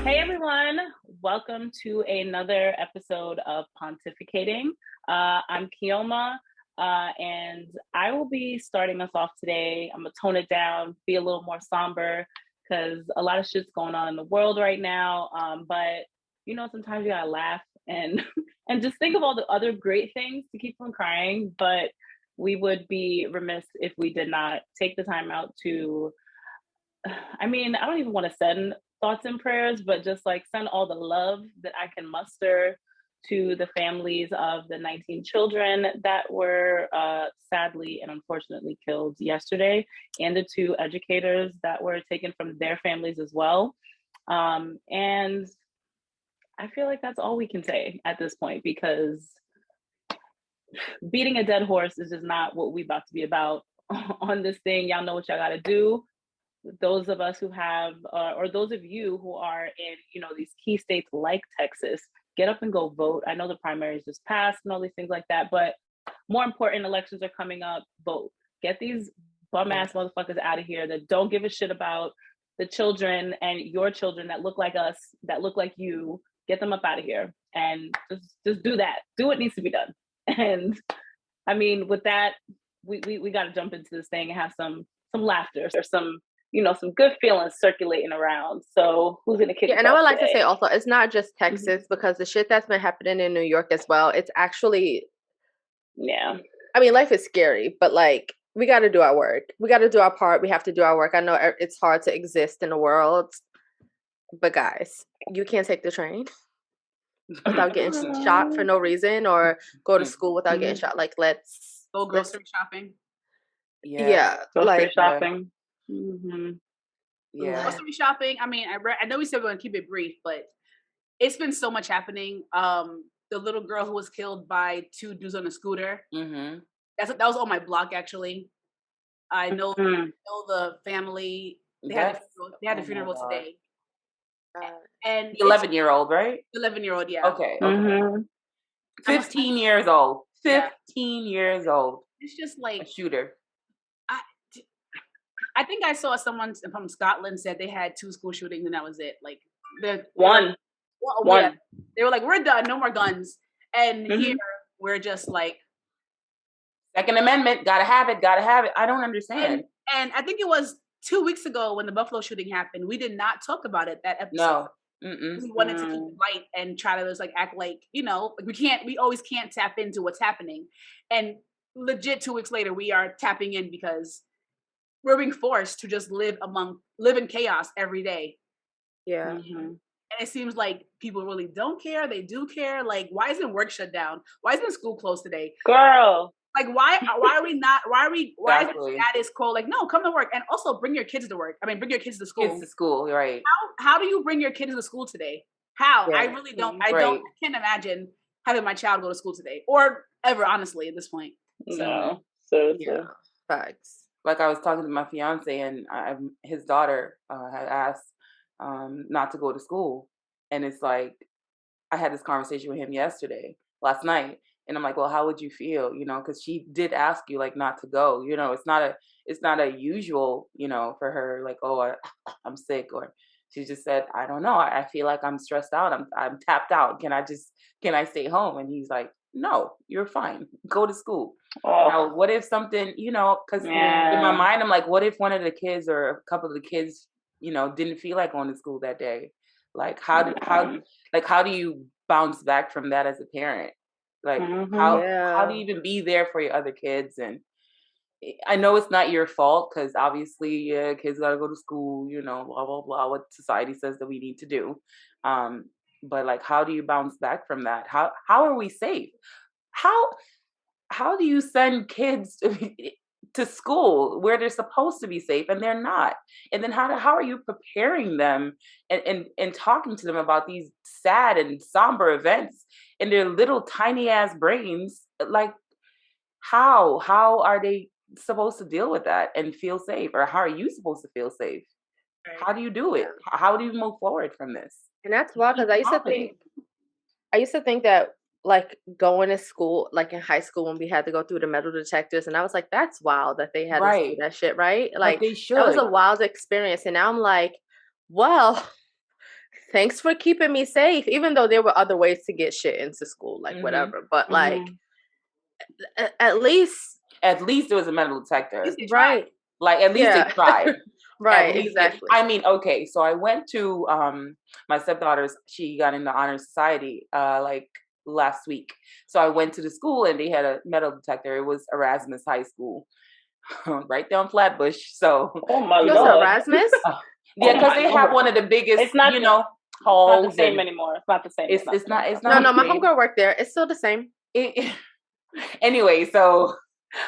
Hey everyone, welcome to another episode of Pontificating. I'm Kioma, and I will be starting us off today. I'm gonna tone it down, be a little more somber, because a lot of shit's going on in the world right now. But sometimes you gotta laugh and and just think of all the other great things to keep from crying. But we would be remiss if we did not take the time out to. I mean, I don't even want to send thoughts and prayers, but just like send all the love that I can muster to the families of the 19 children that were sadly and unfortunately killed yesterday, and the 2 educators that were taken from their families as well. And I feel like that's all we can say at this point, because beating a dead horse is just not what we about to be about on this thing. Y'all know what y'all got to do. Those of us who have, or those of you who are in, these key states like Texas, get up and go vote. I know the primaries just passed and all these things like that, but more important, elections are coming up. Vote. Get these bum ass motherfuckers out of here that don't give a shit about the children and your children that look like us, that look like you. Get them up out of here and just do that. Do what needs to be done. And I mean, with that, we got to jump into this thing and have some laughter or some good feelings circulating around. So who's gonna kick? Yeah, and I would like to say also, it's not just Texas, because the shit that's been happening in New York as well. It's actually, I mean, life is scary, but like we got to do our work. We got to do our part. We have to do our work. I know it's hard to exist in the world, but guys, you can't take the train without getting shot for no reason, or go to school without getting shot. Like, let's go grocery shopping. Yeah, grocery shopping. Mm-hmm. Yeah, grocery shopping. I mean, I know we said we're gonna keep it brief, but it's been so much happening. The little girl who was killed by 2 dudes on a scooter. Mm-hmm. That was on my block, actually. I know, the family. They had a funeral today. And the 11-year-old, right? 11-year-old, yeah. Okay. Mm-hmm. 15 years old. 15 years old. It's just like a shooter. I think I saw someone from Scotland said they had 2 school shootings and that was it. Like one. Yeah. They were like, we're done, no more guns. And here we're just like, Second Amendment, gotta have it. I don't understand. And I think it was 2 weeks ago when the Buffalo shooting happened. We did not talk about it that episode. No. We wanted to keep it light and try to just like act like, we always can't tap into what's happening. And legit 2 weeks later, we are tapping in because we're being forced to just live in chaos every day. Yeah. And it seems like people really don't care. They do care. Like, why isn't work shut down? Why isn't school closed today? Girl. Like, why is the status quo? Like, no, come to work. And also bring your kids to work. I mean, bring your kids to school. Kids to school, right. How do you bring your kids to school today? How? Yeah. I really don't. I can't imagine having my child go to school today. Or ever, honestly, at this point. No. So yeah. Facts. Like, I was talking to my fiance, and his daughter had asked not to go to school. And it's like, I had this conversation with him last night. And I'm like, well, how would you feel? Because she did ask you like not to go. It's not a usual, for her, like, oh, I'm sick. Or she just said, I don't know. I feel like I'm stressed out. I'm tapped out. Can I stay home? And he's like, no, you're fine. Go to school. Now, what if something, because in my mind, I'm like, what if one of the kids or a couple of the kids, didn't feel like going to school that day? Like, how do you bounce back from that as a parent? Like, how do you even be there for your other kids? And I know it's not your fault, because obviously, kids got to go to school, blah, blah, blah, what society says that we need to do. But like, how do you bounce back from that? How are we safe? How do you send kids to school where they're supposed to be safe and they're not? And then how are you preparing them and talking to them about these sad and somber events in their little tiny ass brains? Like, how are they supposed to deal with that and feel safe? Or how are you supposed to feel safe? Right. How do you do it? How do you move forward from this? And that's wild, because I used to think that, like, going to school, like in high school when we had to go through the metal detectors, and I was like, that's wild that they had to do that shit, right? Like, they should. That was a wild experience. And now I'm like, well, thanks for keeping me safe, even though there were other ways to get shit into school, like whatever. But like, at least there was a metal detector, right? Like at least they tried. Right, exactly. I mean, okay, so I went to my stepdaughter's, she got in the honor society like last week. So I went to the school and they had a metal detector. It was Erasmus High School, right there on Flatbush. So oh my Lord. Erasmus? Yeah, because they have one of the biggest, it's not, halls. It's not the same anymore. It's not the same. It's not. No, my homegirl worked there. It's still the same. Anyway, so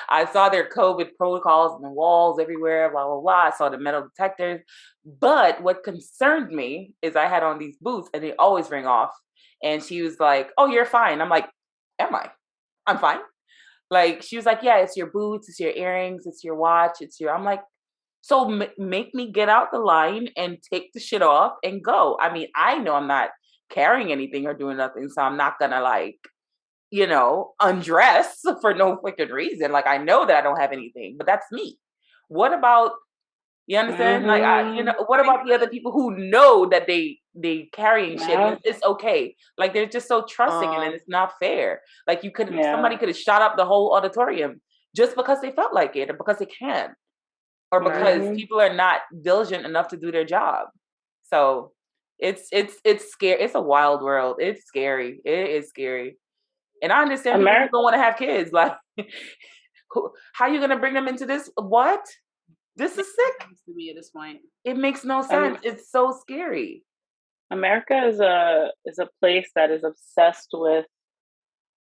I saw their COVID protocols on the walls everywhere, blah, blah, blah. I saw the metal detectors. But what concerned me is I had on these boots and they always ring off. And she was like, oh, you're fine. I'm like, am I? I'm fine. Like, she was like, yeah, it's your boots, it's your earrings, it's your watch, I'm like, so make me get out the line and take the shit off and go. I mean, I know I'm not carrying anything or doing nothing, so I'm not gonna like, undress for no freaking reason. Like, I know that I don't have anything, but that's me. What about, you understand? Like, what about the other people who know that they carrying shit? And it's okay. Like, they're just so trusting and it's not fair. Like, somebody could have shot up the whole auditorium just because they felt like it or because they can. Or because people are not diligent enough to do their job. So it's scary. It's a wild world. It's scary. It is scary. And I understand people don't want to have kids. Like, how are you going to bring them into this? What? This is sick. To me at this point, it makes no sense. It's so scary. America is a place that is obsessed with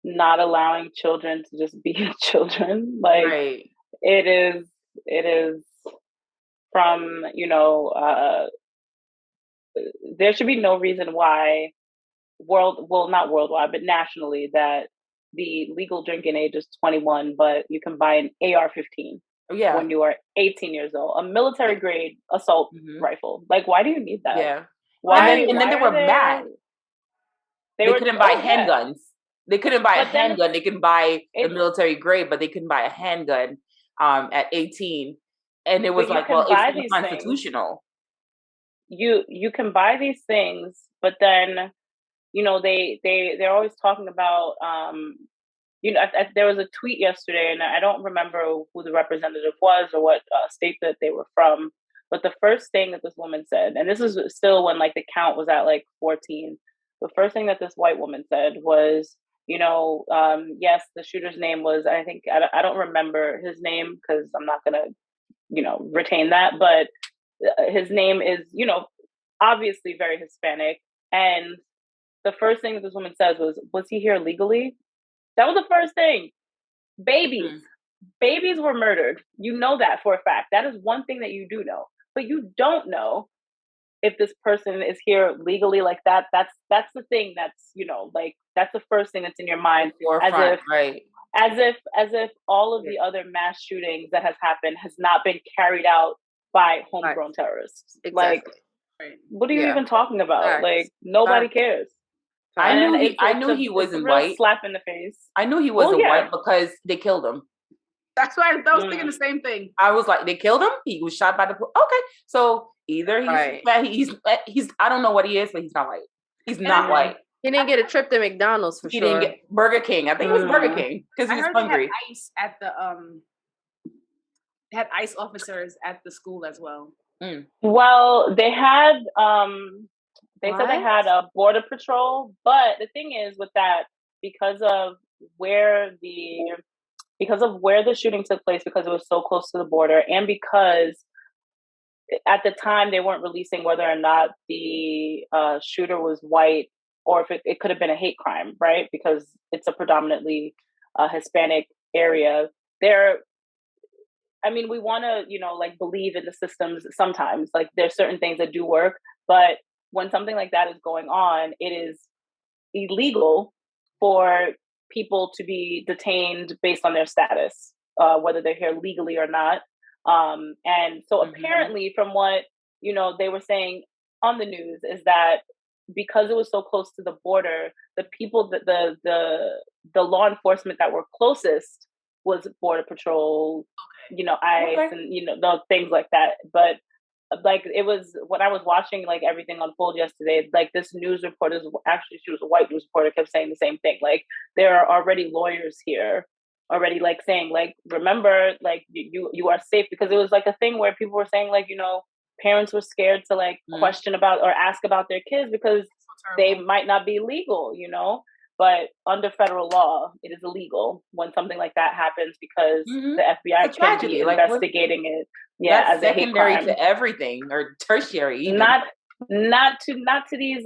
not allowing children to just be children. Like, right. It is from, there should be no reason why not worldwide, but nationally, that the legal drinking age is 21, but you can buy an AR-15 when you are 18 years old, a military grade assault rifle. Like, why do you need that? Yeah. Why? And then they were mad. They couldn't buy handguns. They couldn't buy a handgun. They can buy the military grade, but they couldn't buy a handgun at 18. And it was like, well, it's unconstitutional. You can buy these things, but then, they're always talking about, there was a tweet yesterday, and I don't remember who the representative was or what state that they were from, but the first thing that this woman said, and this is still when like the count was at like 14, the first thing that this white woman said was, yes, the shooter's name was, I think, I don't remember his name because I'm not going to, retain that, but his name is, obviously very Hispanic. And the first thing that this woman says was he here legally? That was the first thing. Babies were murdered. You know that for a fact. That is one thing that you do know, but you don't know if this person is here legally. Like that. That's the thing. That's, like, that's the first thing that's in your mind. As if all of the other mass shootings that has happened has not been carried out by homegrown terrorists. Exactly. Like, what are you even talking about? Like, nobody cares. I knew he wasn't white. Slap in the face. I knew he wasn't white because they killed him. That's why I was thinking the same thing. I was like, they killed him. He was shot by the police. Okay, so either he's I don't know what he is, but he's not white. He's not white. He didn't get a trip to McDonald's for sure. He didn't get Burger King. I think it was Burger King because he was hungry. They had ICE at the They had ICE officers at the school as well. Well, they had they said they had a border patrol, but the thing is with that, because of where the shooting took place, because it was so close to the border, and because at the time they weren't releasing whether or not the shooter was white or if it could have been a hate crime, right? Because it's a predominantly Hispanic area. We want to, like, believe in the systems sometimes. Like, there's certain things that do work, but when something like that is going on, it is illegal for people to be detained based on their status, whether they're here legally or not. And so apparently from what, they were saying on the news is that because it was so close to the border, the people that the law enforcement that were closest was Border Patrol, ICE, and, those things like that. But like it was when I was watching like everything unfold yesterday, like this news reporter, actually she was a white news reporter, kept saying the same thing. Like there are already lawyers here already like saying like, remember, like you are safe, because it was like a thing where people were saying like, parents were scared to like question about or ask about their kids because they might not be legal, but under federal law, it is illegal when something like that happens because the FBI can be investigating it. Yeah, that's as a hate crime. to everything, or tertiary even. Not to these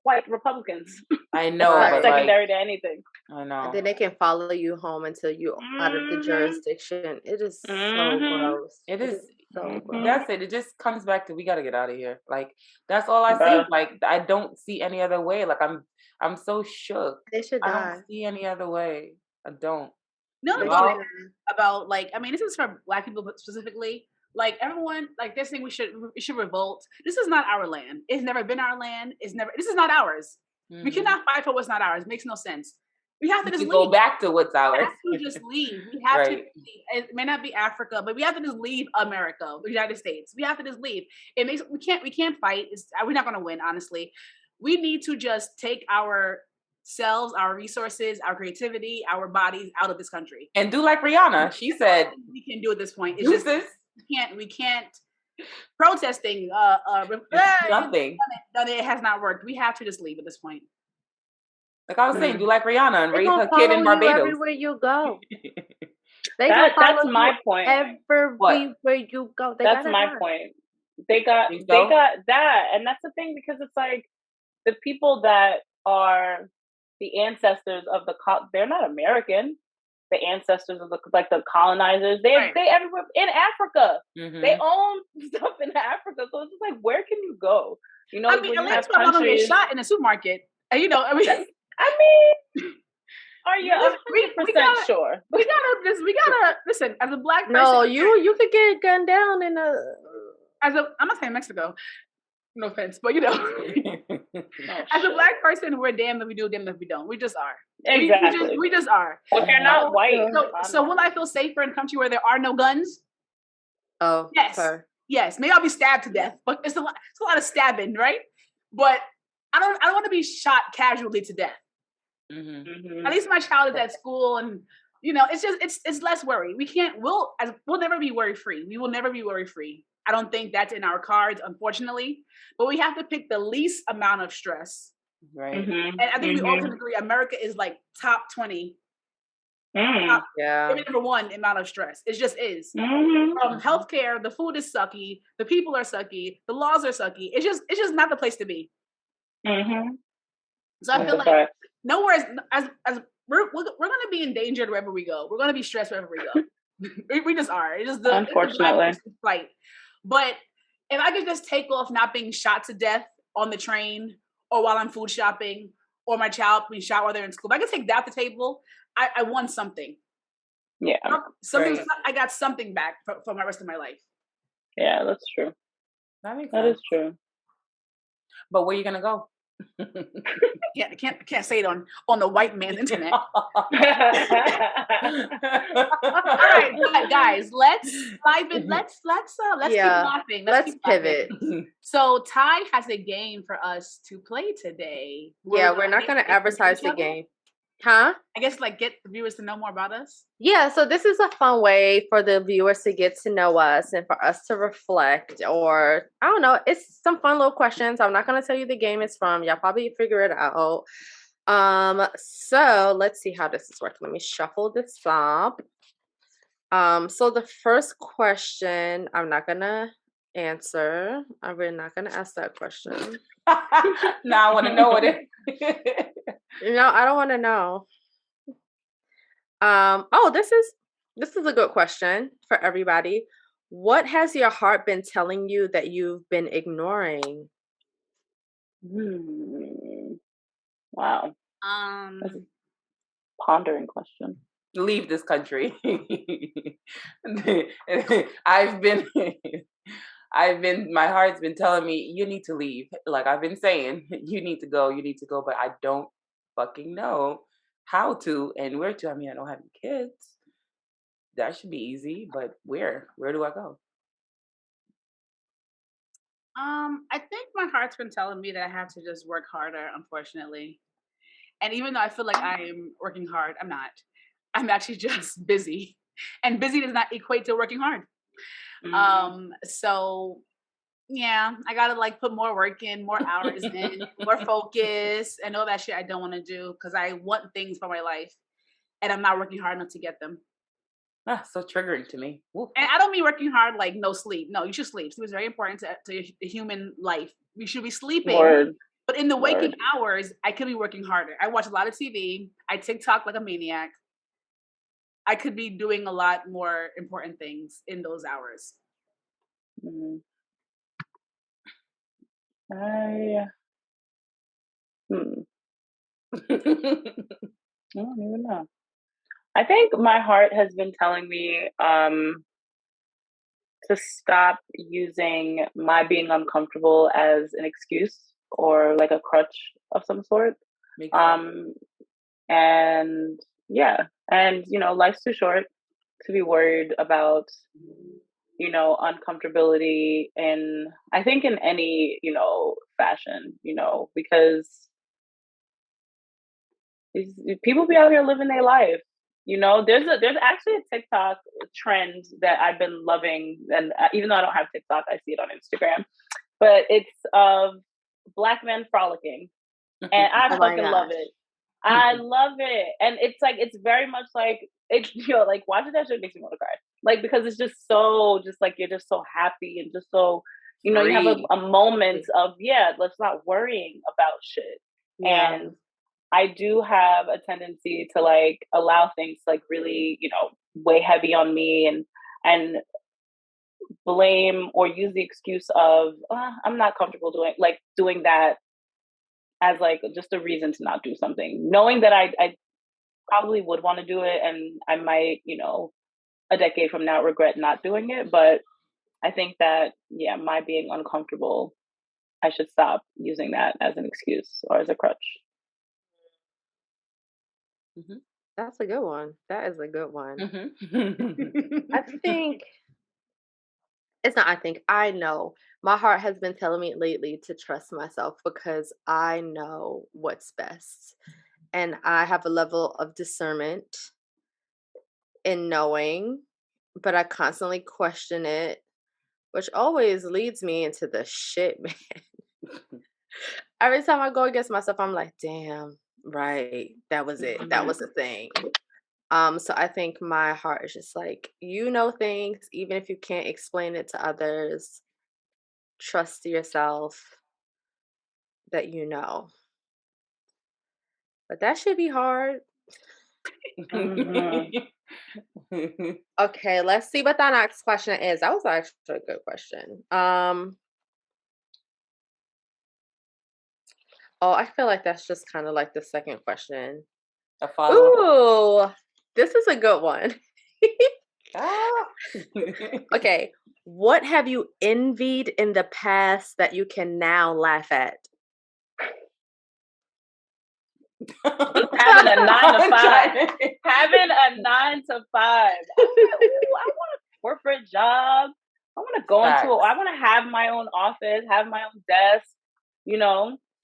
white Republicans. I know, it's but secondary to anything. I know. And then they can follow you home until you're out of the jurisdiction. It is so gross. It is so gross. That's it. It just comes back to we got to get out of here. Like that's all I see. Like I don't see any other way. Like I'm so shook. They should die. I don't see any other way. I don't. No, about like, I mean, this is for Black people specifically. Like everyone, like they're saying we should revolt. This is not our land. It's never been our land. This is not ours. We cannot fight for what's not ours. It makes no sense. We have to just leave. Go back to what's ours. We have to just leave. We have to leave. It may not be Africa, but we have to just leave America, the United States. We have to just leave. We can't fight. We're not gonna win, honestly. We need to just take ourselves, our resources, our creativity, our bodies out of this country. And do like Rihanna. She said we can do at this point. It's just this. We can't protesting nothing. It has not worked. We have to just leave at this point. Like I was saying, do like Rihanna and raise her kid in Barbados. Everywhere you go. That's my point. Everywhere you go. That's my point. They got that. And that's the thing, because it's like the people that are the ancestors of they're not American. The ancestors of the colonizers, they everywhere in Africa. They own stuff in Africa, so it's just like, where can you go? I mean, at least I'm not gonna get shot in a supermarket. Are you 100% sure? We gotta listen. As a Black person, no, you could get gunned down in a. I'm not saying Mexico. No offense, but as a Black person, we're damned if we do, damned if we don't. We just are. Exactly. We just are. If you're not white. So will I feel safer in a country where there are no guns? Oh, yes. Sir. Yes. Maybe I'll be stabbed to death, but it's a lot of stabbing, right? But I don't want to be shot casually to death. At least my child is at school, and it's less worry. We'll never be worry free. We will never be worry free. I don't think that's in our cards, unfortunately. But we have to pick the least amount of stress. Right. And I think we all can agree America is like top 20. Maybe number 1 amount of stress. It just is. From healthcare, the food is sucky, the people are sucky, the laws are sucky. It's just not the place to be. So I feel like nowhere as we're gonna be endangered wherever we go. We're gonna be stressed wherever we go. we just are. It's just unfortunately it's fight. But if I could just take off not being shot to death on the train, or while I'm food shopping, or my child being shot while they're in school, if I could take that off the table, I won something. Yeah. I got something back for my rest of my life. Yeah, that's true. That is true. But where are you gonna go? I can't say it on the white man's internet. All right, guys, let's dive in. Let's keep laughing. Let's pivot. So Ty has a game for us to play today. We're not going to advertise the game. Huh? I guess get the viewers to know more about us. Yeah, so this is a fun way for the viewers to get to know us and for us to reflect, or I don't know, it's some fun little questions. I'm not going to tell you the game it's from. Y'all probably figure it out. So let's see how this is working. Let me shuffle this up. So the first question I'm not going to answer. We're not going to ask that question. Now I want to know what it No, I don't want to know. This is a good question for everybody. What has your heart been telling you that you've been ignoring? Wow. That's a pondering question. Leave this country. My heart's been telling me, you need to leave. Like I've been saying, you need to go, but I don't fucking know how to and where to. I mean, I don't have any kids. That should be easy, but where do I go? I think my heart's been telling me that I have to just work harder, unfortunately. And even though I feel like I'm working hard, I'm not. I'm actually just busy. And busy does not equate to working hard. So yeah, I gotta like put more work in, more hours in, more focus, and all that shit I don't want to do because I want things for my life, and I'm not working hard enough to get them. So triggering to me. Ooh. And I don't mean working hard like no sleep. No, you should sleep. Sleep is very important to the human life. We should be sleeping. Word. But in the waking hours, I could be working harder. I watch a lot of TV. I TikTok like a maniac. I could be doing a lot more important things in those hours. I don't even know. I think my heart has been telling me to stop using my being uncomfortable as an excuse or like a crutch of some sort. And yeah, and life's too short to be worried about uncomfortability in, I think, in any fashion, because these people be out here living their life. There's actually a TikTok trend that I've been loving, and even though I don't have TikTok, I see it on Instagram. But it's of Black men frolicking, and I fucking love it. I love it, and it's very much like it's like watching that shit makes me want to cry, like because it's just so like you're just so happy and just so you have a moment of let's not worrying about shit, and I do have a tendency to like allow things to like really weigh heavy on me and blame or use the excuse of I'm not comfortable doing that as like just a reason to not do something, knowing that I probably would want to do it and I might a decade from now regret not doing it. But I think that my being uncomfortable, I should stop using that as an excuse or as a crutch. That's a good one. That is a good one. I think it's not. I know my heart has been telling me lately to trust myself because I know what's best, and I have a level of discernment in knowing, but I constantly question it, which always leads me into the shit, man. Every time I go against myself, I'm like, damn, right, that was it. That was the thing. So I think my heart is just like, things, even if you can't explain it to others, trust yourself that you know. But that should be hard. Okay, let's see what that next question is. That was actually a good question. I feel like that's just kind of like the second question. A follow-up. Ooh, this is a good one. Okay, what have you envied in the past that you can now laugh at? Having a 9 to 5. Having a 9 to 5. I want a corporate job. I want to go I want to have my own office, have my own desk.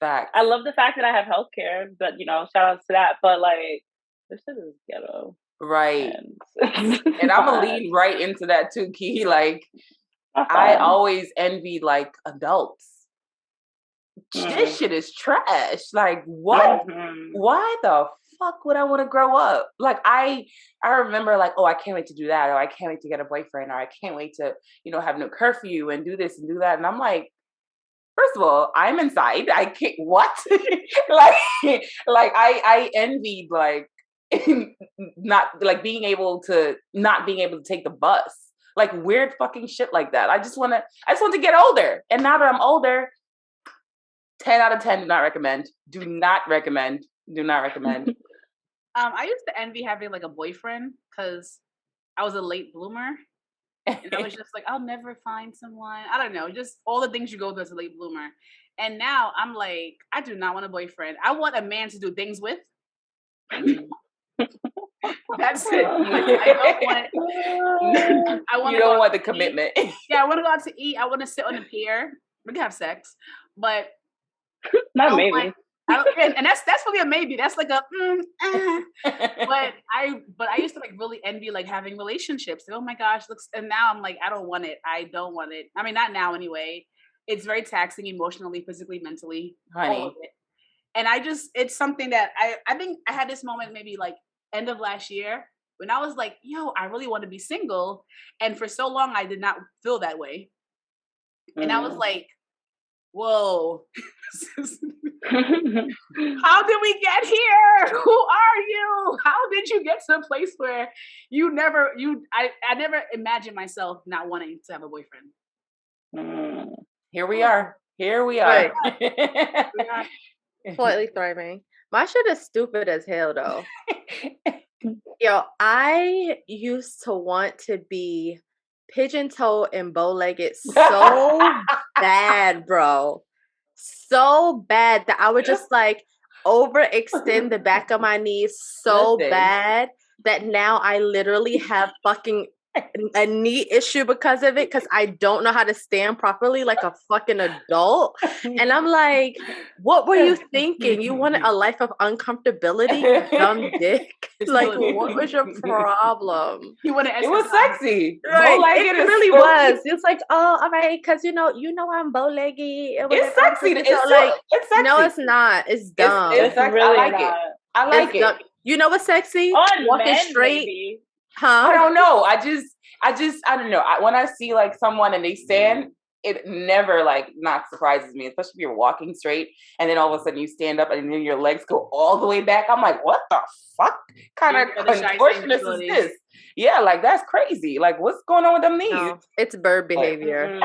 Facts. I love the fact that I have healthcare, but shout outs to that. But like, this shit is ghetto. Right. And I'm gonna lead right into that too, Key. Like, I always envied like adults. This shit is trash. Like, what? Why the fuck would I want to grow up? Like, I remember like, I can't wait to do that, or I can't wait to get a boyfriend, or I can't wait to have no curfew and do this and do that. And I'm like, first of all, I'm inside. I can't. What? like I envied like not being able to take the bus. Like weird fucking shit like that. I just want to get older. And now that I'm older, 10 out of 10 do not recommend. Do not recommend. I used to envy having like a boyfriend because I was a late bloomer. And I was just like, I'll never find someone. I don't know, just all the things you go through as a late bloomer. And now I'm like, I do not want a boyfriend. I want a man to do things with. That's it. I don't want the commitment. Yeah, I want to go out to eat. I want to sit on a pier, We can have sex, but not maybe. And that's really a maybe. That's like a but I used to like really envy like having relationships. Like, oh my gosh, looks. And now I'm like, I don't want it. I don't want it. I mean, not now anyway. It's very taxing emotionally, physically, mentally, all of it. And it's something that I think I had this moment maybe like end of last year when I was like, yo, I really want to be single. And for so long, I did not feel that way. And I was like, whoa, how did we get here? Who are you? How did you get to a place where I never imagined myself not wanting to have a boyfriend. Here we are. Right. Slightly thriving. My shit is stupid as hell though. Yo, I used to want to be pigeon-toed and bow-legged so bad, bro. So bad that I would just like overextend the back of my knees so bad that now I literally have fucking a knee issue because of it, because I don't know how to stand properly like a fucking adult. And I'm like, what were you thinking? You wanted a life of uncomfortability, you dumb dick? Like, what was your problem? You wanted it was sexy. Right. It really was. It's like, oh, all right, because you know I'm bow-legged. It's sexy. It's sexy. No, it's not. It's dumb. It's really I like it. I like it. Dumb. You know what's sexy? Walking straight. Maybe. Huh? I don't know. I don't know. When I see like someone and they stand, it never like not surprises me, especially if you're walking straight and then all of a sudden you stand up and then your legs go all the way back. I'm like, what the fuck kind of contortionist is this? Yeah, like that's crazy. Like, what's going on with them knees? No, it's bird behavior.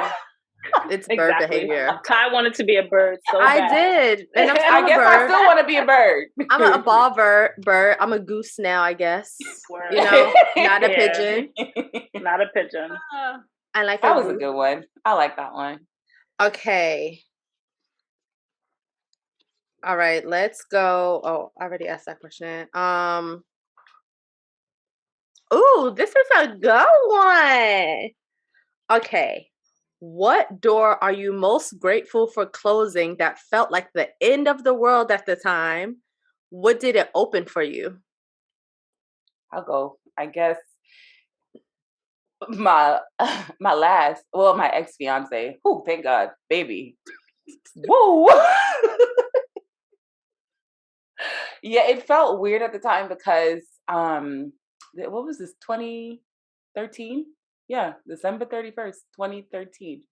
It's bird behavior. Kai wanted to be a bird so bad. I did. And I guess I still want to be a bird. I'm a ball bird. I'm a goose now, I guess. You know, not a pigeon. Not a pigeon. I like that was a good one. I like that one. Okay. All right, let's go. Oh, I already asked that question. Ooh, this is a good one. Okay. What door are you most grateful for closing that felt like the end of the world at the time? What did it open for you? I'll go. I guess my ex-fiance. Oh, thank God, baby. Woo! Yeah, it felt weird at the time because what was this? 2013? Yeah, December 31st, 2013.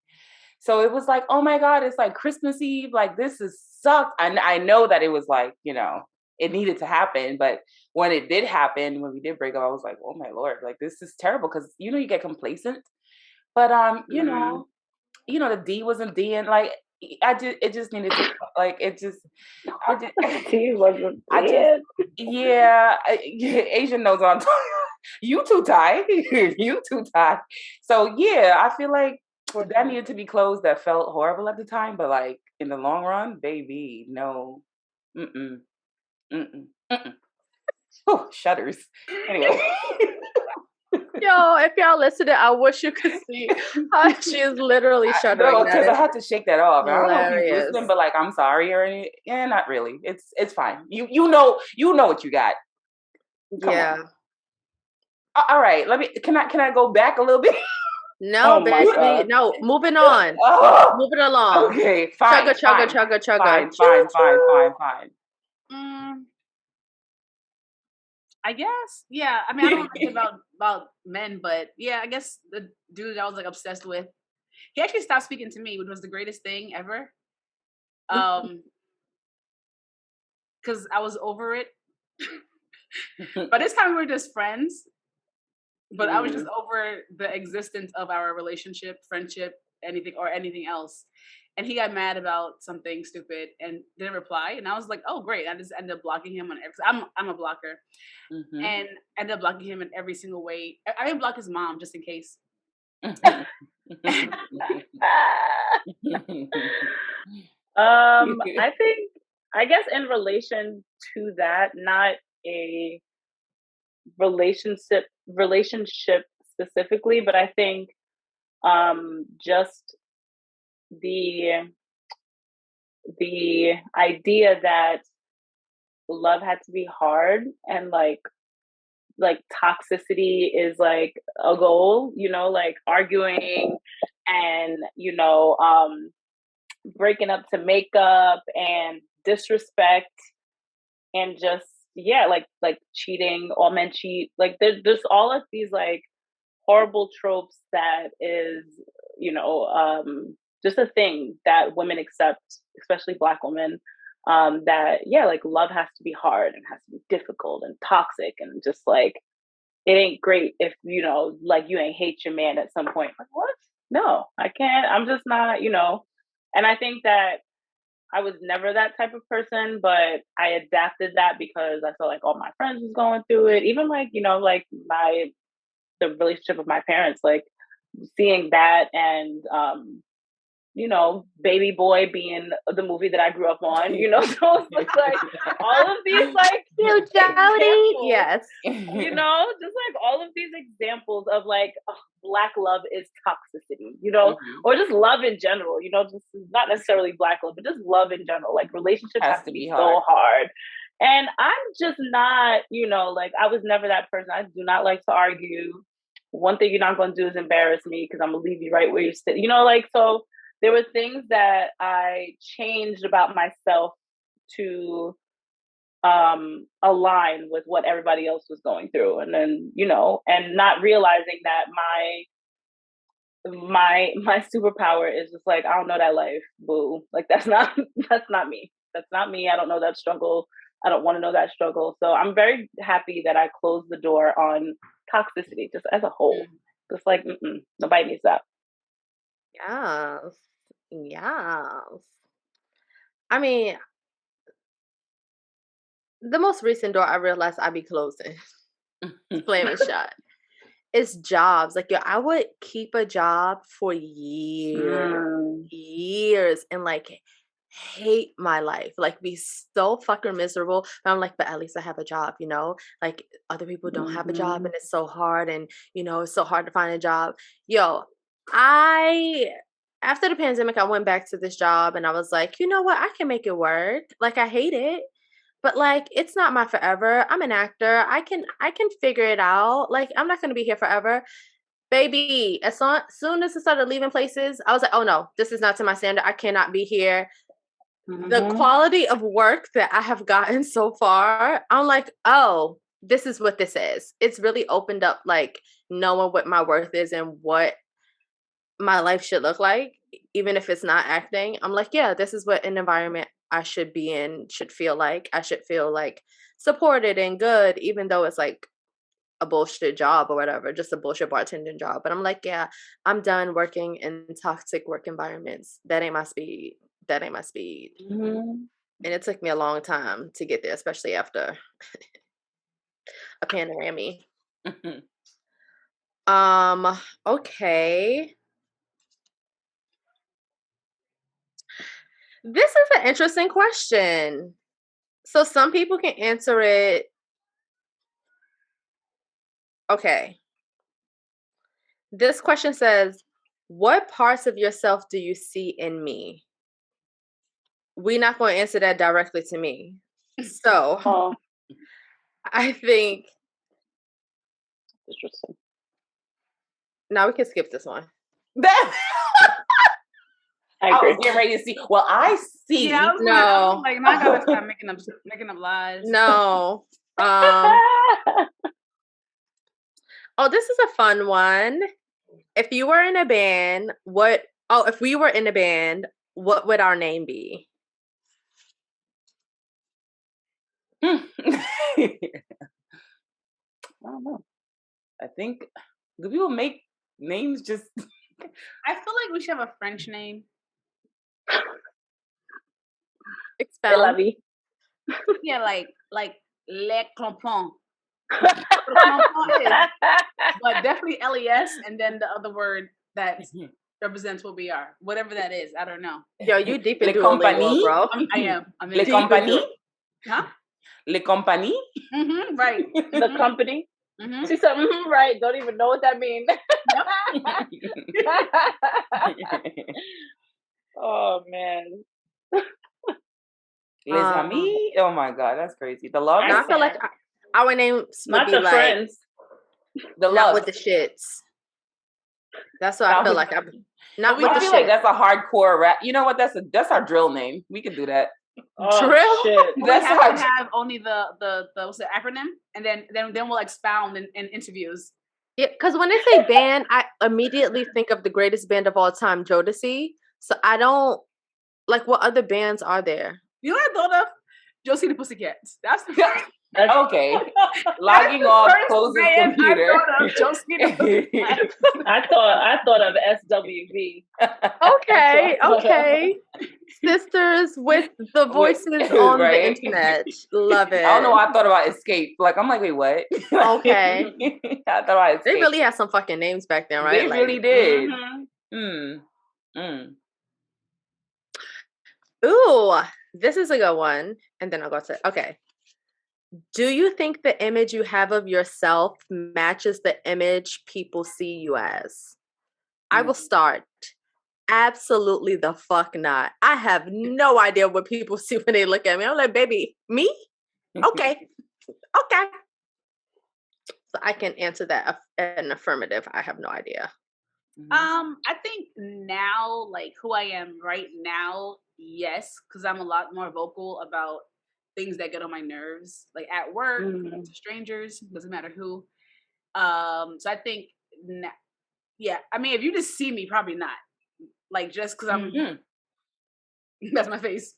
So it was like, oh my God, it's like Christmas Eve. Like, this is sucked. And I know that it was like, you know, it needed to happen. But when it did happen, when we did break up, I was like, oh my Lord, like, this is terrible. Because, you know, you get complacent. But, you know, the D wasn't D. And like, it just needed to, like, D wasn't yeah, Asian knows what I'm talking about. You too, Ty. You too, Ty. So yeah, I feel like that needed to be closed. That felt horrible at the time, but like in the long run, baby, no. Oh, shudders. Anyway. Yo, if y'all listening, I wish you could see how she is literally shuddering. No, because I had to shake that off. Hilarious. I don't know if you're listening, but like, I'm sorry or anything. Yeah, not really. It's fine. You know what you got. Come on. All right. Can I go back a little bit? No, bitch. No, moving on. Moving along. Okay, fine. Chugga. Fine. I guess. Yeah. I mean, I don't know anything about men, but yeah, I guess the dude I was like obsessed with, he actually stopped speaking to me, which was the greatest thing ever. Because I was over it. But this time we were just friends. But I was just over the existence of our relationship, friendship, anything else. And he got mad about something stupid and didn't reply. And I was like, oh, great. I just ended up blocking him on every. I'm a blocker. And ended up blocking him in every single way. I didn't block his mom just in case. I guess in relation to that, not a relationship specifically, but I think just the idea that love had to be hard and like toxicity is like a goal, you know, like arguing and, you know, breaking up to make up and disrespect and just, yeah, like cheating, all men cheat. Like there's all of these like horrible tropes that is, you know, just a thing that women accept, especially Black women, that, yeah, like love has to be hard and has to be difficult and toxic and just like, it ain't great if, you know, like you ain't hate your man at some point. Like, what? No, I can't. I'm just not, you know. And I think that I was never that type of person, but I adapted that because I felt like all my friends was going through it. Even like, you know, like the relationship with my parents, like seeing that and you know, Baby Boy being the movie that I grew up on, you know, so it's like all of these like cute Jody. Yes. You know, just like all of these examples of like Black love is toxicity, you know, or just love in general, you know, just not necessarily Black love, but just love in general. Like relationships have to be so hard. And I'm just not, you know, like I was never that person. I do not like to argue. One thing you're not going to do is embarrass me because I'm going to leave you right where you sit, you know, like, so there were things that I changed about myself to align with what everybody else was going through. And then, you know, and not realizing that my superpower is just like, I don't know that life, boo. Like that's not me. That's not me. I don't know that struggle. I don't want to know that struggle. So I'm very happy that I closed the door on toxicity just as a whole. Just like, nobody needs that. Yes. Yes. I mean, the most recent door I realized I'd be closing, slamming shut, is jobs. Like, yo, I would keep a job for years and like hate my life, like be so fucking miserable. But I'm like, but at least I have a job, you know? Like other people don't have a job and it's so hard and, you know, it's so hard to find a job. Yo, after the pandemic, I went back to this job and I was like, you know what? I can make it work. Like I hate it, but like it's not my forever. I'm an actor. I can figure it out. Like I'm not going to be here forever. Baby, as soon as I started leaving places, I was like, oh no, this is not to my standard. I cannot be here. The quality of work that I have gotten so far, I'm like, oh, this is what this is. It's really opened up like knowing what my worth is and what my life should look like, even if it's not acting. I'm like, yeah, this is what an environment I should be in should feel like. I should feel like supported and good, even though it's like a bullshit job or whatever, just a bullshit bartending job. But I'm like, yeah, I'm done working in toxic work environments. That ain't my speed. And it took me a long time to get there, especially after a panoramic. Okay. This is an interesting question. So some people can answer it. Okay. This question says, what parts of yourself do you see in me? We're not going to answer that directly to me. So I think. Interesting. Now we can skip this one. I was getting ready to see. Well, I see. Yeah, I was like, my God, stop making up lies. No. Oh, this is a fun one. If you were in a band, if we were in a band, what would our name be? I don't know. I think, do people make names just? I feel like we should have a French name. Expound. Yeah, like Le Crampon. But definitely LES, and then the other word that represents what we are, whatever that is. I don't know. Yo, you deep into Duolingo, bro. I am. Le compagnie. Huh? Le compagnie. Right. The company. She said, right. Don't even know what that means. Oh man. Les Amis? Oh my God, that's crazy. The love. I feel like our names would not be the like friends. The not love with the shits. That's what I feel like. Not with I the feel shit. like that's a hardcore rap. You know what? That's our drill name. We could do that. Oh, drill. Shit. That's how we have only the what's the acronym, and then we'll expound in interviews. Yeah, because when they say band, I immediately think of the greatest band of all time, Jodeci. So I don't like what other bands are there. You know what I thought of? Josie the Pussycats. That's the okay. Logging off, closing computer. I thought of SWV. Okay. Sisters with the voices on the internet. Love it. I don't know why I thought about Escape. Like, I'm like, wait, what? Okay. I thought about Escape. They really had some fucking names back then, right? They really did. Ooh, this is a good one. And then I'll go to, okay. Do you think the image you have of yourself matches the image people see you as? I will start. Absolutely the fuck not. I have no idea what people see when they look at me. I'm like, baby, me? Okay. Okay. So I can answer that an affirmative. I have no idea. I think now, like who I am right now, yes, because I'm a lot more vocal about things that get on my nerves, like at work, to strangers, doesn't matter who. So I think, yeah. I mean, if you just see me, probably not. Like just because I'm, that's my face.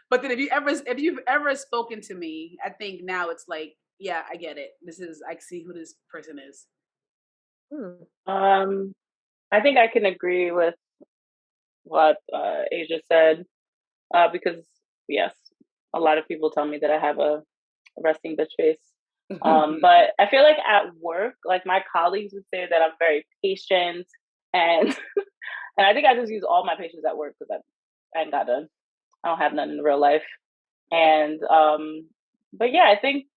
But then if you've ever spoken to me, I think now it's like, yeah, I get it. I see who this person is. I think I can agree with what Asia said, because yes, a lot of people tell me that I have a resting bitch face. But I feel like at work, like my colleagues would say that I'm very patient, and and I think I just use all my patience at work because I don't have none in real life. And but yeah, I think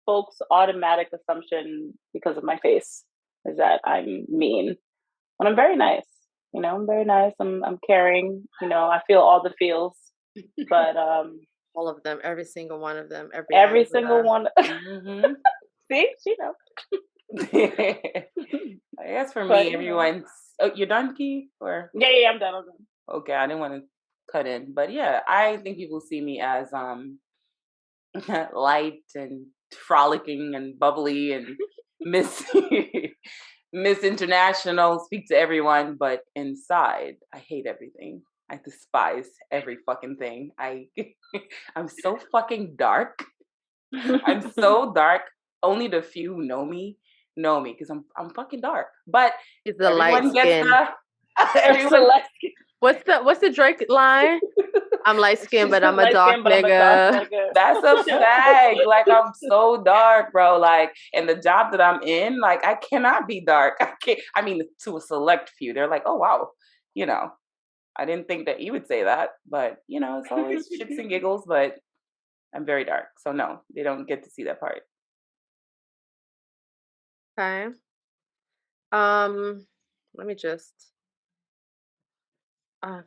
folks' automatic assumption because of my face is that I'm mean. But I'm very nice. You know, I'm very nice. I'm caring. You know, I feel all the feels. But all of them, every single one of them, every single one. See, she knows. I guess for me, everyone's. Oh, you're done, Key? Or yeah, I'm done. Okay, I didn't want to cut in, but yeah, I think people see me as light and frolicking and bubbly and Miss International, speak to everyone, but inside I hate everything. I despise every fucking thing. I'm so fucking dark. I'm so dark. Only the few know me because I'm fucking dark. But it's the light skin. What's the Drake line? I'm light skinned, but I'm a dark nigga. That's a fact. Like, I'm so dark, bro. Like, and the job that I'm in, like, I cannot be dark. I mean, to a select few, they're like, oh, wow. You know, I didn't think that you would say that, but, you know, it's always shits and giggles, but I'm very dark. So, no, they don't get to see that part. Okay. Let me just...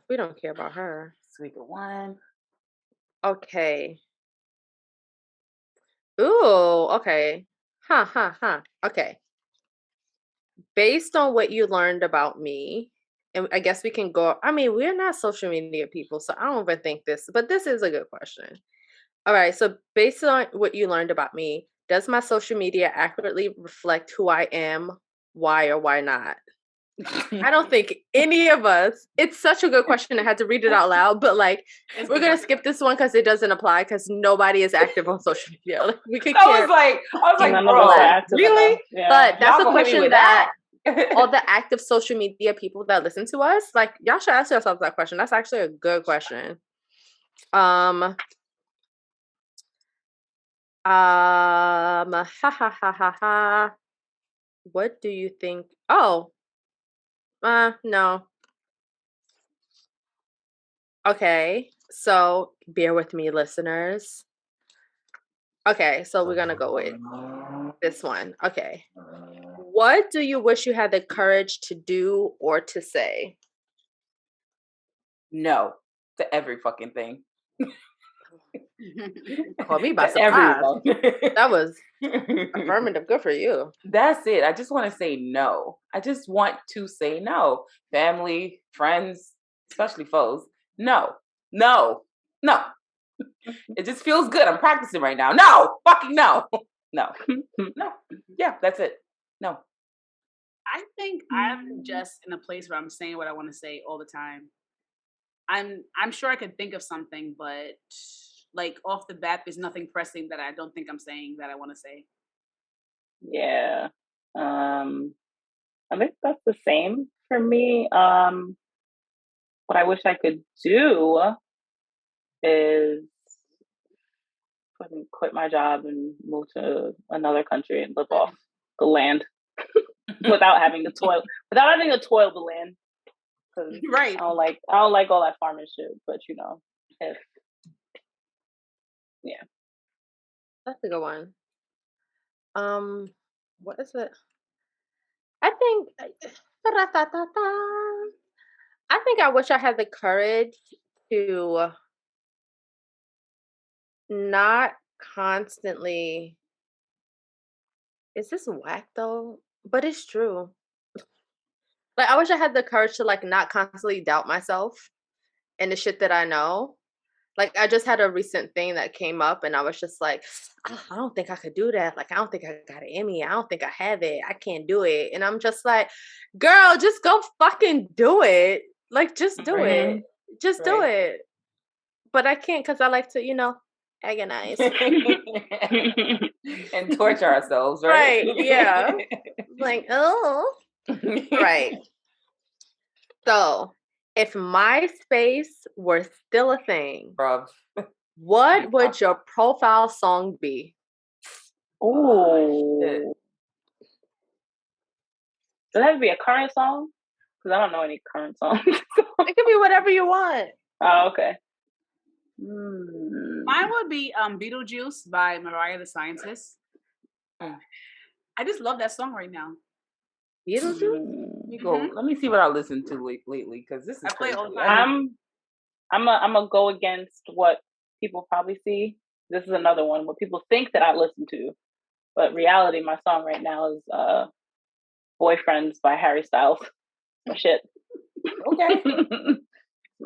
we don't care about her. Sweet one. Okay. Ooh, okay. Huh. Okay. Based on what you learned about me, and I guess we can go... I mean, we're not social media people, so I don't overthink this, but this is a good question. All right, so based on what you learned about me, does my social media accurately reflect who I am, why or why not? I don't think any of us... It's such a good question. I had to read it out loud, but like, we're going to skip this one because it doesn't apply because nobody is active on social media. Like, we could I was like, bro, really? Yeah. But that's a question that all the active social media people that listen to us, like, y'all should ask yourselves that question. That's actually a good question. What do you think? Oh, no. Okay, so bear with me, listeners. Okay, so we're gonna go with this one. Okay. What do you wish you had the courage to do or to say? no to every fucking thing. Caught me by surprise. That was affirmative. Good for you. That's it. I just want to say no. I just want to say no. Family, friends, especially foes. No. It just feels good. I'm practicing right now. No. Fucking no. No. Yeah, that's it. No. I think I'm just in a place where I'm saying what I want to say all the time. I'm sure I could think of something, but like off the bat, there's nothing pressing that I don't think I'm saying that I want to say. Yeah. I think that's the same for me. What I wish I could do is quit my job and move to another country and live off the land without having to toil the land. Right. I don't like all that farming shit, but That's a good one. What is it? I think I wish I had the courage to not constantly. Is this whack though? But it's true. Like I wish I had the courage to like not constantly doubt myself and the shit that I know. Like I just had a recent thing that came up and I was just like, I don't think I could do that. Like I don't think I got it in me. I don't think I have it. I can't do it. And I'm just like, girl, just go fucking do it. Like just do it. Just do it. But I can't because I like to, agonize. And torture ourselves, right? Yeah. Like, oh. Right. So if MySpace were still a thing, bruv, what would your profile song be? Oh, does it have to be a current song? Because I don't know any current songs. It could be whatever you want. Oh, okay. Mine would be Beetlejuice by Mariah the Scientist. I just love that song right now. Beetlejuice? Let me see what I listened to lately because this is I play crazy. all the time. I'm gonna go against what people probably see. This is another one what people think that I listen to, but reality, my song right now is "Boyfriends" by Harry Styles. My shit. Okay.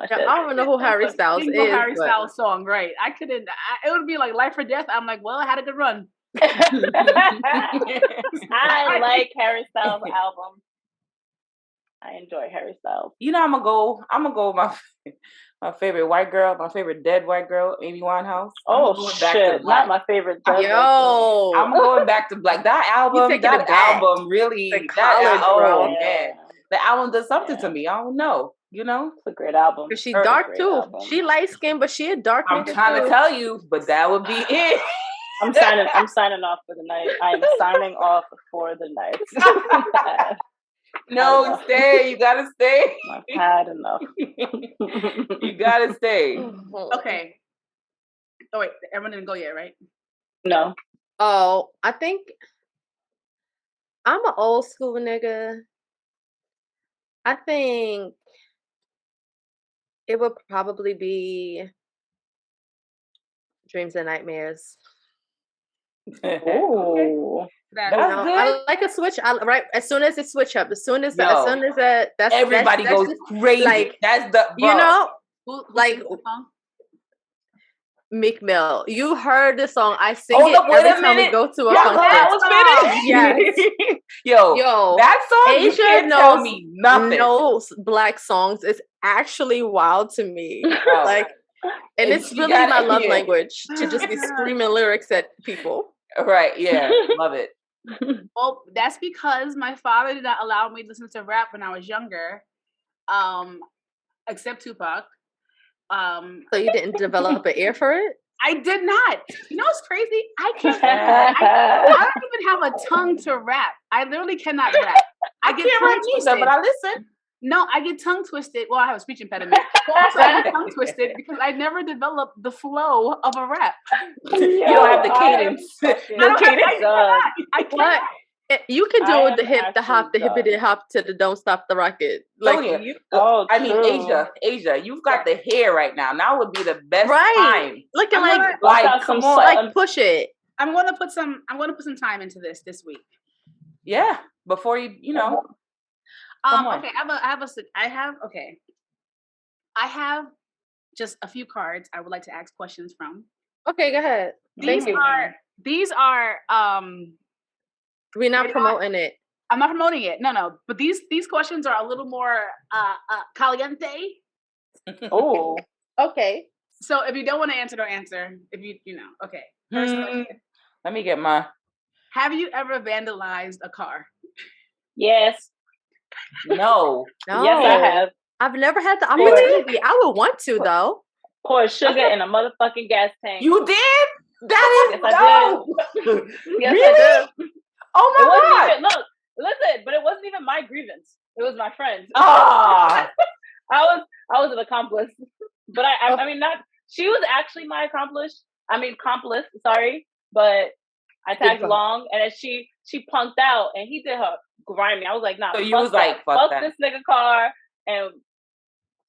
I don't even know who Harry Styles is. Harry Styles song, right? I couldn't. It would be like life or death. I'm like, well, I had a good run. I like Harry Styles' album. I enjoy Harry Styles. I'm gonna go with my favorite white girl, my favorite dead white girl, Amy Winehouse. Oh shit! Not my favorite dead white girl. I'm going back to black. That album really. The album does something to me. I don't know. It's a great album. She dark too. Album. She light skinned, but she a dark. I'm trying to tell you, but that would be it. I'm signing off for the night. I'm signing off for the night. No, stay. You gotta stay. I've had enough. You gotta stay. Okay. Oh wait, everyone didn't go yet, right? No. Oh, I think I'm an old school nigga. I think it would probably be Dreams and Nightmares. Oh, that's good. I like a switch. Right as soon as it switch up, as soon as that, that's everybody goes crazy. Like that's the like Meek Mill. You heard the song? I sing it every time we go to a concert. Yes. Yo, that song. Asia you can't tell me nothing. Knows black songs. It's actually wild to me. Like. And it's really my love language to just be screaming lyrics at people. Right, yeah, love it. Well, that's because my father did not allow me to listen to rap when I was younger, except Tupac. So you didn't develop an ear for it? I did not. You know what's crazy? I don't even have a tongue to rap. I literally cannot rap. I get tongue twisted, but I listen. No, I get tongue twisted. Well, I have a speech impediment. So I get tongue twisted because I never developed the flow of a rap. You don't have the cadence. I cannot. You can do the hip, the hop, the hippity hop to the don't stop the rocket. Like Asia, you've got the hair right now. Now would be the best time. Looking come on, like push it. I'm gonna put some time into this week. Yeah, before you know. Okay, I have just a few cards I would like to ask questions from. Okay, go ahead. These are we're not promoting it. I'm not promoting it. No. But these questions are a little more caliente. Oh. Okay. So if you don't want to answer, don't answer. If you know, okay. First question. Let me get my. Have you ever vandalized a car? Yes. No. Yes, I have. I've never had the opportunity. I would want to though. Pour sugar in a motherfucking gas tank. You did? That is dope. Yes, really? I did. Oh my God. Look, listen, but it wasn't even my grievance. It was my friend's. Ah. I was an accomplice. But I mean, she was actually my accomplice, sorry. But I tagged along, and then she punked out, and he did her grimy. I was like, nah. So you was like, fuck this nigga car, and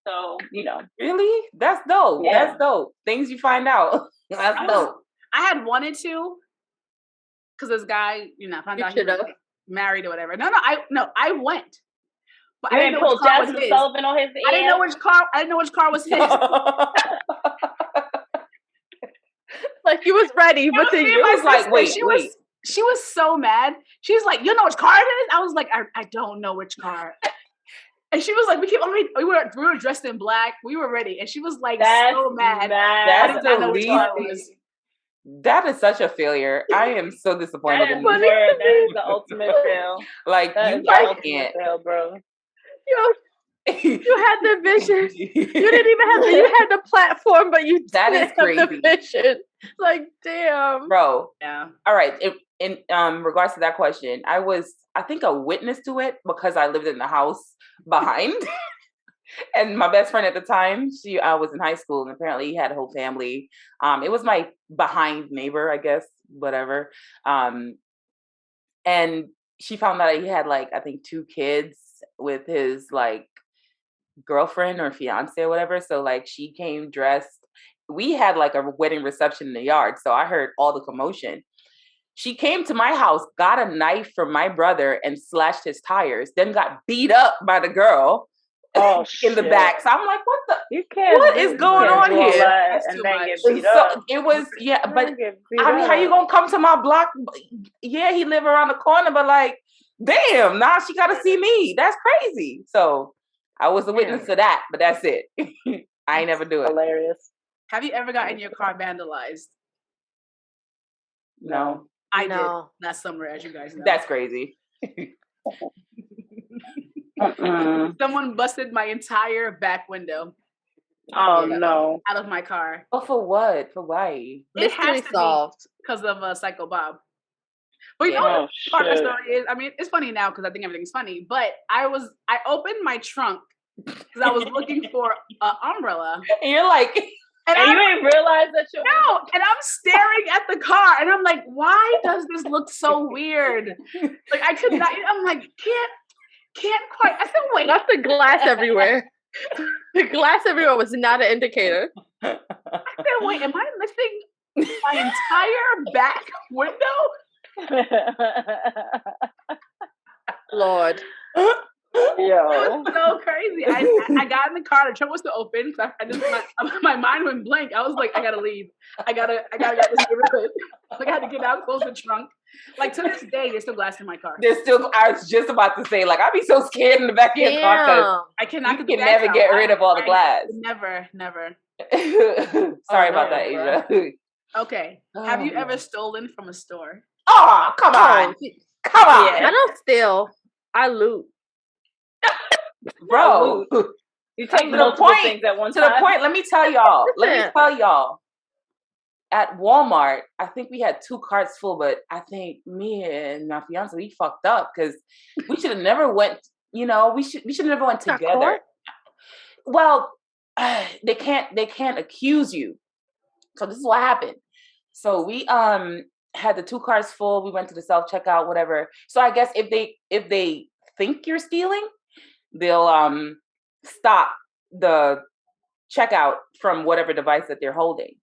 so, you know. Really? That's dope. Yeah. That's dope. Things you find out. That's dope. I had wanted to, because this guy, found out he was married or whatever. No, I went. But I didn't know which car was his. I didn't know which car was his. Like he was ready, but then you was like, wait. She was so mad. She's like, you know which car it is? I was like, I don't know which car. And she was like, we were dressed in black. We were ready. And she was like, so mad. That's the least. That is such a failure. I am so disappointed in you. That is the ultimate fail. Like, you can't. Fail, bro. You had the vision. You didn't even have you had the platform, but you that is crazy. Have the vision. Like, damn. Bro. Yeah. All right. In regards to that question, I was, I think, a witness to it because I lived in the house behind. And my best friend at the time, I was in high school, and apparently he had a whole family. It was my behind neighbor, I guess, whatever. And she found out he had, like, I think 2 kids with his, like, girlfriend or fiance or whatever. So, like, she came dressed. We had, like, a wedding reception in the yard, so I heard all the commotion. She came to my house, got a knife from my brother and slashed his tires, then got beat up by the girl. In the back. So I'm like, what is going on here? And then get beat up. It was, but I mean, how you gonna come to my block? Yeah, he live around the corner, but like, damn, now she gotta see me. That's crazy. So I was a witness to that, but that's it. I ain't never do it. Hilarious. Have you ever gotten your car vandalized? No. I did last summer, as you guys know. That's crazy. Someone busted my entire back window. Oh no! Out of my car. Oh, for what? For why? It has to solved because of Psycho Bob. But you know what part of the story is? I mean, it's funny now because I think everything's funny. But I opened my trunk because I was looking for an umbrella. And you're like. And you didn't realize that you're and I'm staring at the car and I'm like, why does this look so weird? Like I could not. I'm like, can't quite. I said, wait. Not the glass everywhere. The glass everywhere was not an indicator. I said, wait, am I missing my entire back window? Lord. Yo. It was so crazy. I got in the car. The trunk was still open. So my mind went blank. I was like, I gotta leave. I gotta get this neighborhood. Like I had to get out, close the trunk. Like to this day, there's still glass in my car. There's still. I was just about to say, like, I'd be so scared in the back of your car because I cannot. You can never get rid of all the glass. Never. Sorry about that, Asia. Okay. Have you ever stolen from a store? Oh, come on. Come on. I don't steal. I loot. Bro, you take multiple things at one time. To the point, let me tell y'all. At Walmart, I think we had 2 carts full, but I think me and my fiance, we fucked up because we should have never went. You know, we should have never went together. Well, they can't accuse you. So this is what happened. So we had the 2 carts full. We went to the self checkout, whatever. So I guess if they think you're stealing, they'll stop the checkout from whatever device that they're holding.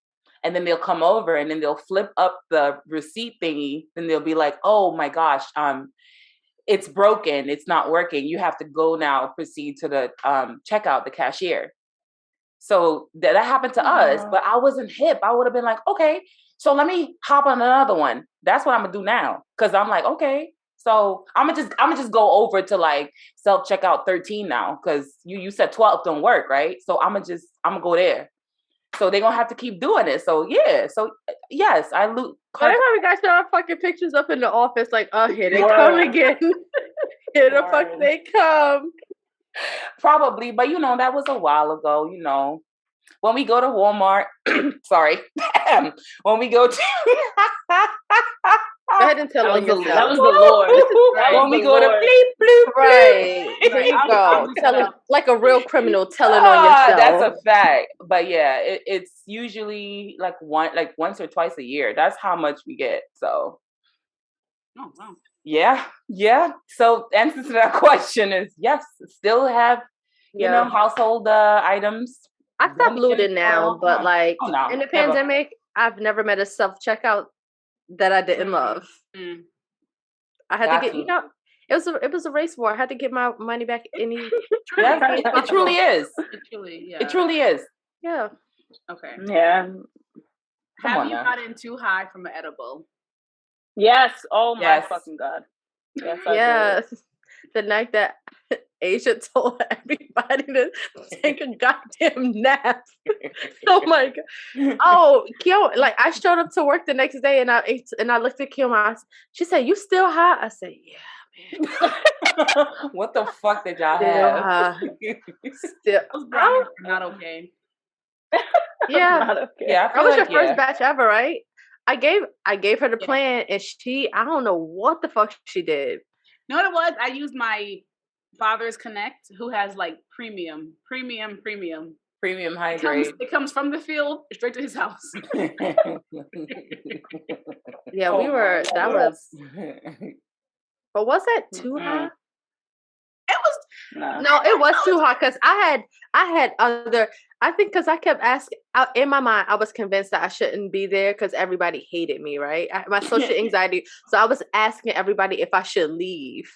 And then they'll come over and then they'll flip up the receipt thingy. And they'll be like, oh my gosh, it's broken. It's not working. You have to go now, proceed to the checkout, the cashier. So that happened to us, but I wasn't hip. I would have been like, okay, so let me hop on another one. That's what I'm gonna do now. Cause I'm like, okay, so I'm gonna just go over to like self checkout 13 now. Cause you said 12 don't work, right? So I'm gonna go there. So they're gonna have to keep doing it. So yeah, so yes, I loot. Every time we got your fucking pictures up in the office, like, oh, here they come again. Here the fuck they come. Probably, but that was a while ago. When we go to Walmart, sorry, when we go to go ahead and tell them yourself. That was the Lord. When we go to bleep, bloop, right. There you go. Telling like a real criminal telling on yourself. That's a fact. But yeah, it's usually like once or twice a year. That's how much we get. So. Oh wow. Yeah. So the answer to that question is yes. Still have household items. I stopped looting now, but like in the pandemic, I've never met a self checkout that I didn't love. Mm. I had to get it was a race war. I had to get my money back any. It truly is. It truly is. Yeah. Okay. Yeah. Have you gotten too high from an edible? Yes. Oh my fucking God. Yes. Yes. The night that Asia told everybody to take a goddamn nap. Oh my God. Oh, Kioma, like I showed up to work the next day and I looked at Kioma. She said, "You still high?" I said, "Yeah, man." What the fuck did y'all have? Those brownies are not okay. Yeah. Not okay. Yeah. That was your first batch ever, right? I gave her the plan and I don't know what the fuck she did. You know what it was? I used my father's Connect, who has like premium hydrate. It comes from the field straight to his house. Yeah, we were. That was. But was that too high? It was. No, it was too high because I had other. I think because I kept asking in my mind, I was convinced that I shouldn't be there because everybody hated me, right? My social anxiety. So I was asking everybody if I should leave.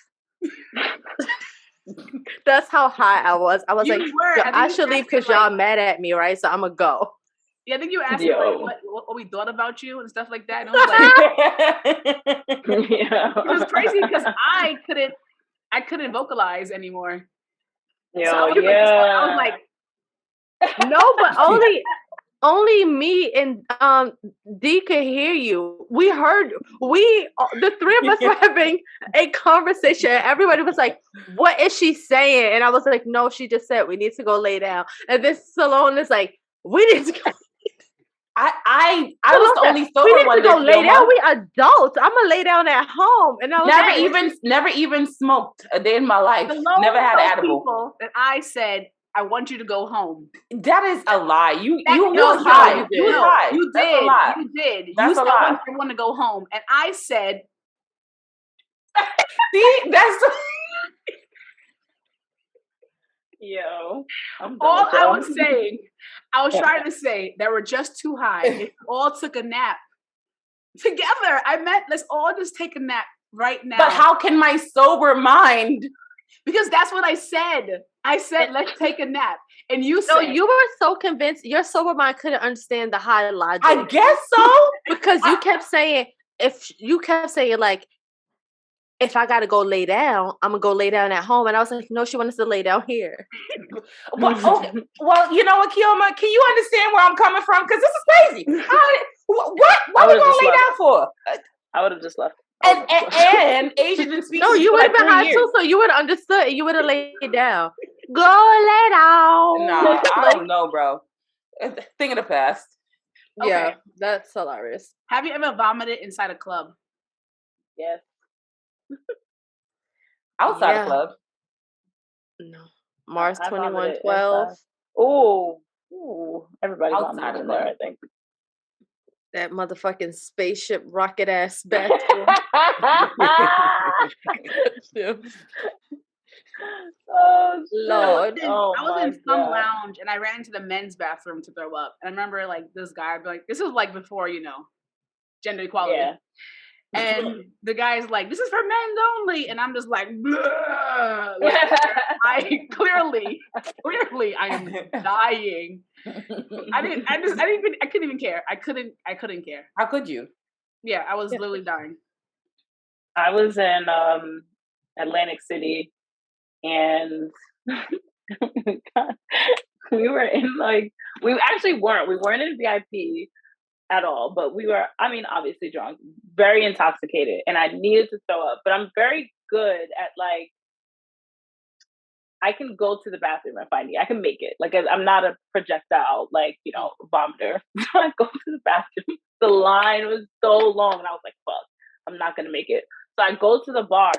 That's how high I was. I was I should leave because y'all mad at me, right? So I'm gonna go. Yeah, I think you asked me what we thought about you and stuff like that. And I was like, it was crazy because I couldn't vocalize anymore. Yeah, so I was like, no, but only me and D could hear you. We heard the three of us were having a conversation. Everybody was like, "What is she saying?" And I was like, "No, she just said we need to go lay down." And this Salone is like, "We need to go." I was the only sober one. We need to go lay down. We adults. I'm gonna lay down at home. And I was never even smoked a day in my life. Never had an edible. People that I said, I want you to go home. That is a lie. You was high. You was high. You did. That's a lie. You did. That's you said I want to go home, and I said, "See, that's." Yo, all I was saying. I was trying to say they were just too high. If we all took a nap together. I meant let's all just take a nap right now. But how can my sober mind? Because that's what I said. I said, let's take a nap. And you said... No, you were so convinced. Your sober mind couldn't understand the high logic. I guess so. Because you kept saying, like, if I got to go lay down, I'm going to go lay down at home. And I was like, no, she wants to lay down here. Well, you know what, Kioma? Can you understand where I'm coming from? Because this is crazy. What are we going to lay down for? I would have just left. And Asia didn't speak. No, you would have been high too, so you would have understood. You would have laid down. Go lay down. Nah, I don't know, bro. Thing of the past. Okay. Yeah, that's hilarious. Have you ever vomited inside a club? Yes. Outside a club? No. Mars 2112. Ooh. Everybody vomited in there, I think. That motherfucking spaceship rocket ass bathroom. Oh Lord! I was in some lounge and I ran into the men's bathroom to throw up. And I remember like this guy, like this was like before gender equality. Yeah. And the guy's like, "This is for men only," and I'm just like, like I clearly, I am dying. I couldn't even care. I couldn't care. How could you? Yeah, I was literally dying. I was in Atlantic City, and we were in we actually weren't. We weren't in VIP at all, but we were, obviously drunk, very intoxicated, and I needed to throw up. But I'm very good at I can go to the bathroom if I need. I can make it. I'm not a projectile, vomiter. I go to the bathroom. The line was so long, and I was like, "Fuck, I'm not gonna make it." So I go to the bar,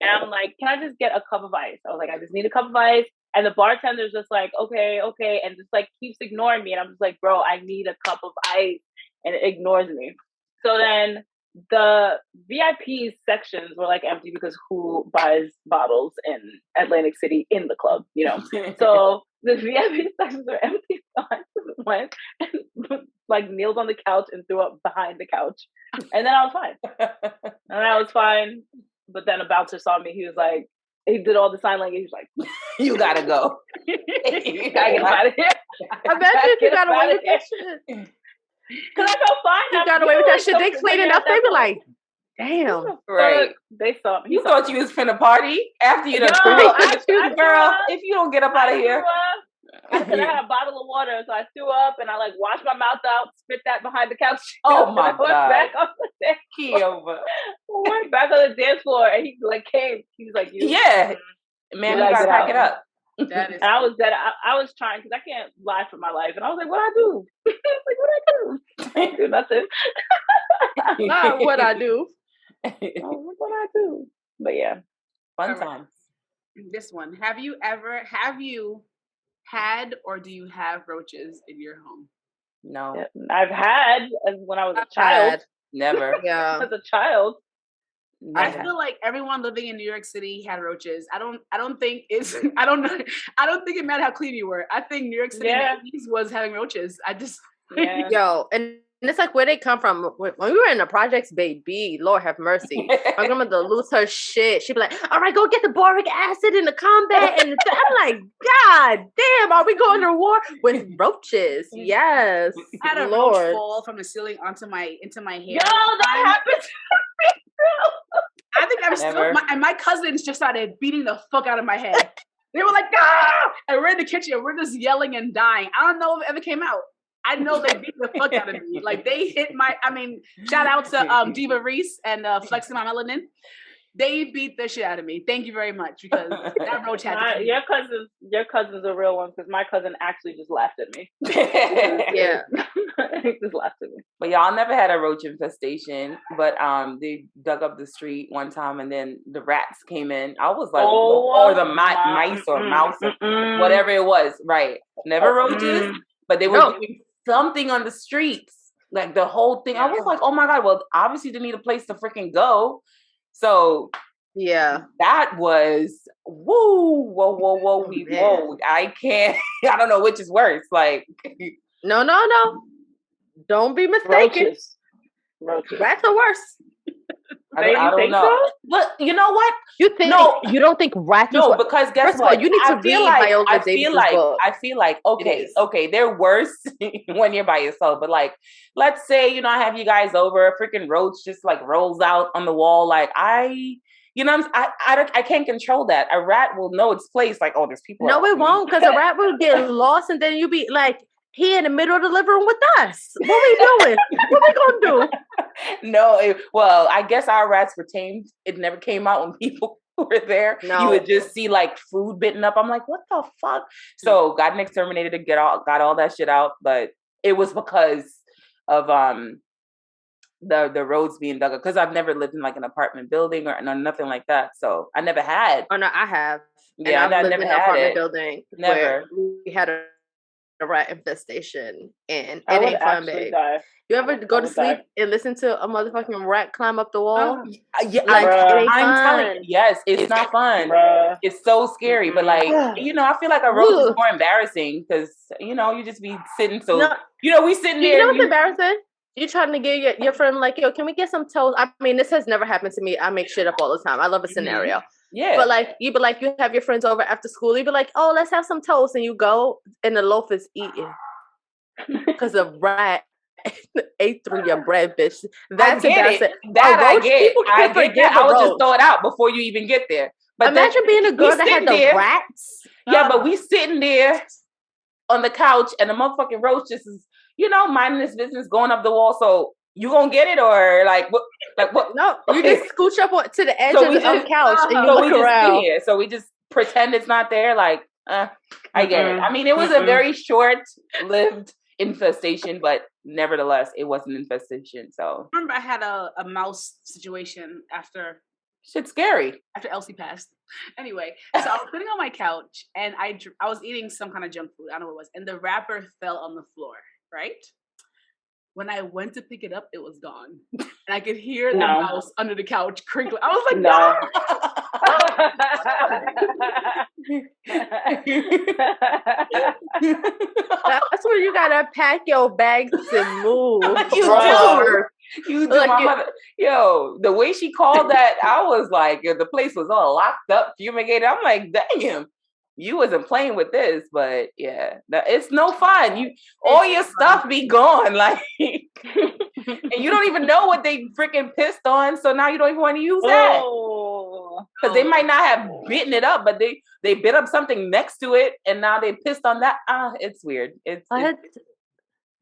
and I'm like, "Can I just get a cup of ice?" I was like, "I just need a cup of ice." And the bartender's just like, "Okay," and just keeps ignoring me. And I'm just like, "Bro, I need a cup of ice," and it ignores me. So then the VIP sections were empty because who buys bottles in Atlantic City in the club, So the VIP sections were empty. So I just went and kneeled on the couch and threw up behind the couch, and then I was fine. But then a bouncer saw me. He was like, he did all the sign language. He was like, "You gotta go. You gotta get out of here." Imagine if you got away with that shit. Because I felt fine. You got away with that shit. They cleaned it up. They be like, "Damn." Right. They saw me. You thought you was finna party after you done girl. If you don't get up out of here. I said I had a bottle of water, so I threw up and I washed my mouth out, spit that behind the couch. Oh my God. Back on the dance floor. Went back on the dance floor, and he came. He was like, "Yeah, man, you gotta pack it up." And I was dead. I was trying because I can't lie for my life, and I was like, "What I do?" What I do? I ain't do nothing. Not what I do. What I do? But yeah, fun times. This one. Have you had or do you have roaches in your home? No. I've had when I was a child. Never. Yeah. As a child. Never. I feel like everyone living in New York City had roaches. I don't think I don't think it mattered how clean you were. I think New York City was having roaches. I just Yo, and it's where they come from. When we were in the projects, baby, Lord have mercy. My grandmother lose her shit. She'd be like, "All right, go get the boric acid and the combat." And I'm like, "God damn, are we going to war with roaches?" Yes. I had a roach fall from the ceiling into my hair. Yo, that happened to me too. I think I'm still, and my cousins just started beating the fuck out of my head. They were like, "Ah!" And we're in the kitchen. We're just yelling and dying. I don't know if it ever came out. I know they beat the fuck out of me. They hit shout out to Diva Reese and Flexing My Melanin. They beat the shit out of me. Thank you very much, because that roach had to your cousins are real ones, because my cousin actually just laughed at me. Yeah. He just laughed at me. But y'all never had a roach infestation, but they dug up the street one time and then the rats came in. I was like, or the mice or mouse or whatever it was. Right. Never roaches, but they were doing something on the streets. The whole thing. I was like, oh my God, well, obviously they need a place to freaking go. So that was whoa. I can't, I don't know which is worse. No. Don't be mistaken. Roaches. Rats are worse. I don't know. So? But you know what? You think you don't think rats? No, because guess what? You need to read Viola Davis's book. I feel like okay, they're worse when you're by yourself. But let's say I have you guys over, a freaking roach just rolls out on the wall. I can't control that. A rat will know its place. There's people. No, it won't, because a rat will get lost, and then you be he in the middle of the living room with us. What we doing? What we gonna do? No, well, I guess our rats were tamed. It never came out when people were there. No. You would just see food bitten up. I'm like, what the fuck? So got an exterminator to got all that shit out, but it was because of the roads being dug up. Because I've never lived in an apartment building or nothing like that. So I never had. Oh no, I have. Yeah, and I've lived never in an had apartment it. building. Never. We had a a rat infestation, and it ain't fun, babe. Die. You ever go to sleep and listen to a motherfucking rat climb up the wall? Yeah, like it ain't I'm fun. telling you, yes, it's not fun. It's so scary, but like I feel like a roach is more embarrassing because you just be sitting we sitting there. You know what's embarrassing? You trying to get your friend like, yo, can we get some toast? I mean, this has never happened to me. I make shit up all the time. I love a scenario. Yeah. But like you have your friends over after school. You be like, oh, let's have some toast, and you go and the loaf is eaten because a rat ate through your bread, bitch. That's embarrassing. I get. I would just throw it out before you even get there. But imagine being a girl that had the rats. Yeah, but we sitting there on the couch and the motherfucking roach just is, minding his business going up the wall. So you gonna get it or like what? No, you just scooch up to the edge of the couch and you look around. So we just pretend it's not there. Like, I get it. I mean, it was a very short-lived infestation, but nevertheless, it was an infestation. So I remember I had a mouse situation after. Shit's scary. After Elsie passed. Anyway, so I was sitting on my couch and I was eating some kind of junk food. I don't know what it was. And the wrapper fell on the floor, right? When I went to pick it up, it was gone. And I could hear the mouse under the couch crinkling. I was like, no. That's where you gotta pack your bags to move. You do. My mother. Yo, the way she called that, I was like, the place was all locked up, fumigated. I'm like, damn, you wasn't playing with this, but yeah, it's no fun. All your stuff be gone, like, and you don't even know what they freaking pissed on. So now you don't even want to use that because they might not have bitten it up, but they bit up something next to it, and now they pissed on that. It's weird.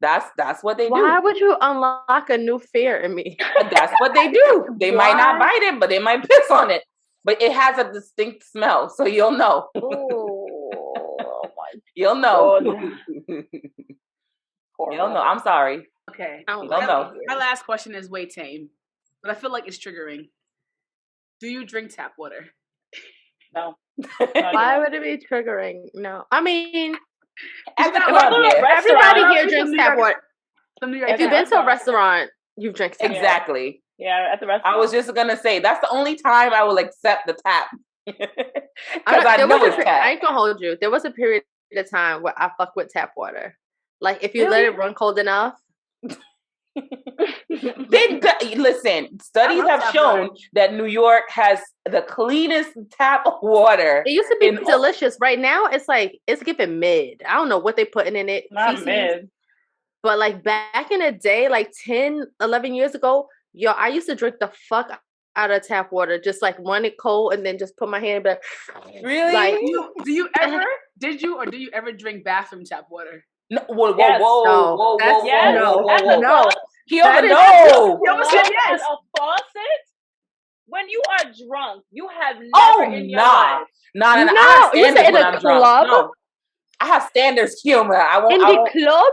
That's what they do. Why would you unlock a new fear in me? That's what they do. They might not bite it, but they might piss on it. But it has a distinct smell, so you'll know. You'll know. You'll know. I'm sorry. Okay. You'll know. My last question is way tame, but I feel like it's triggering. Do you drink tap water? No. Why would it be triggering? No. I mean, everybody here drinks tap water. If you've been to a restaurant, you've drank tap water. Exactly. Yeah, at the restaurant. I was just gonna say that's the only time I will accept the tap because I know it's tap. I ain't gonna hold you. There was a period of time where I fuck with tap water. Like if you let it run cold enough. Listen, studies have shown that New York has the cleanest tap water. It used to be delicious. Right now, it's like it's giving mid. I don't know what they putting in it. Not mid. But like back in the day, like 10, 11 years ago, I used to drink the fuck out of tap water, just like run it cold and then just put my hand back. Really? Like, do you ever drink bathroom tap water? No, whoa. No. Yes. A faucet. When you are drunk, you have never in your life. No. You said in a club? No. I have standards, humor. In the club?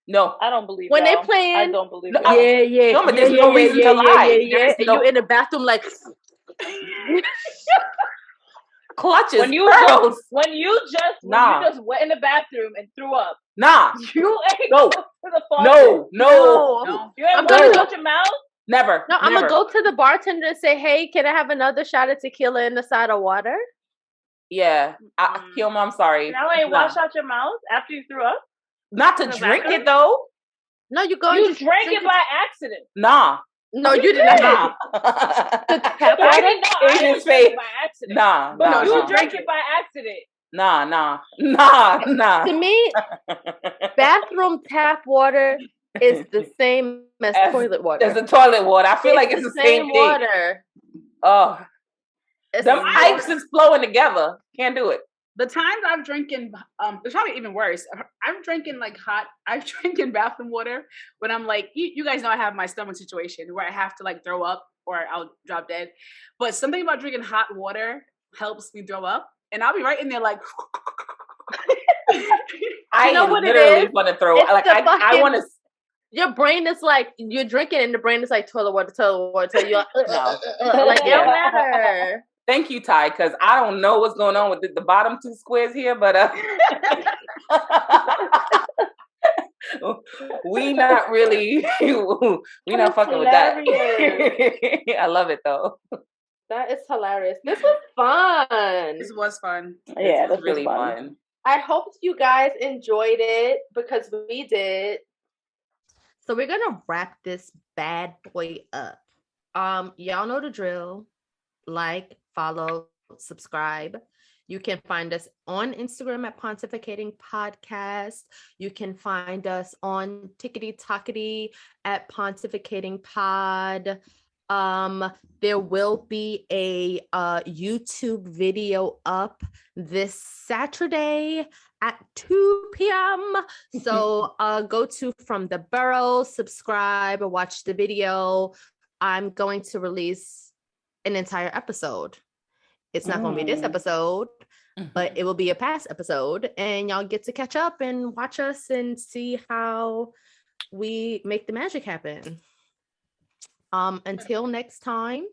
No, I don't believe when y'all. they playing. I don't believe no, it. No, but there's no reason to lie. And you in the bathroom like clutches. When you just went in the bathroom and threw up. Nah. You ain't go to the faucet. No. You ain't going to touch your mouth? Never. No, I'm gonna go to the bartender and say, "Hey, can I have another shot of tequila in the side of water?" Yeah, Kilma, I'm sorry. Now ain't wash out your mouth after you threw up. Not to drink it though. No, you go. You drank it by accident. Nah. No, you did not. The tap water in his face. By accident. Nah. But you drank it by accident. Nah. To me, bathroom tap water is the same as toilet water. As the toilet water. I feel like it's the same thing. Water. Oh. Them pipes is flowing together. Can't do it. The times I'm drinking, it's probably even worse. I'm drinking bathroom water when I'm like, you guys know I have my stomach situation where I have to like throw up or I'll drop dead. But something about drinking hot water helps me throw up. And I'll be right in there like. I know what literally want to throw up. Like I want to. Your brain is like, you're drinking and the brain is like toilet water. So you're like, like it don't matter. Thank you, Ty, because I don't know what's going on with the bottom two squares here, but we not really, we not fucking hilarious. With that. I love it though. That is hilarious. This was fun. This was fun. Yeah, this was really fun. I hope you guys enjoyed it because we did. So we're gonna wrap this bad boy up. Y'all know the drill. Like, follow, subscribe. You can find us on Instagram at Pontificating Podcast. You can find us on Tickety Tockety at Pontificating Pod. There will be a YouTube video up this Saturday at 2 p.m. So go to From the Burrow, subscribe, watch the video. I'm going to release an entire episode. It's not going to be this episode, but it will be a past episode, and y'all get to catch up and watch us and see how we make the magic happen. Until next time,